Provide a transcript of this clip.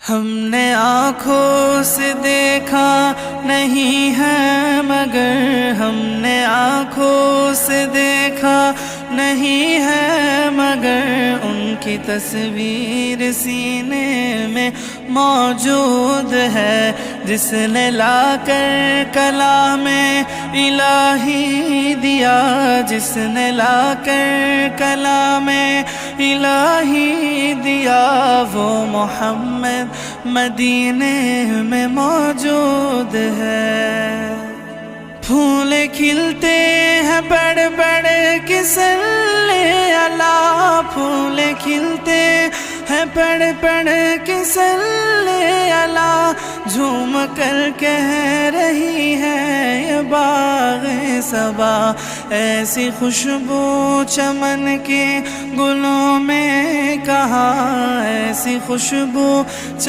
ہم نے آنکھوں سے دیکھا نہیں ہے مگر ہم نے آنکھوں سے دیکھا نہیں ہے مگر ان کی تصویر سینے میں موجود ہے، جس نے لا کر کلام الہی دیا، جس نے لا کر کلام الہی دیا، وہ محمد مدینے میں موجود ہے۔ پھول کھلتے ہیں بڑھ بڑھ کے صلی اللہ، پھول کھلتے ہیں بڑھ بڑھ کے صلی اللہ، جھوم کر کہہ رہی ہے یہ باغ صبا، ایسی خوشبو چمن کے گلوں میں کہاں، ایسی خوشبو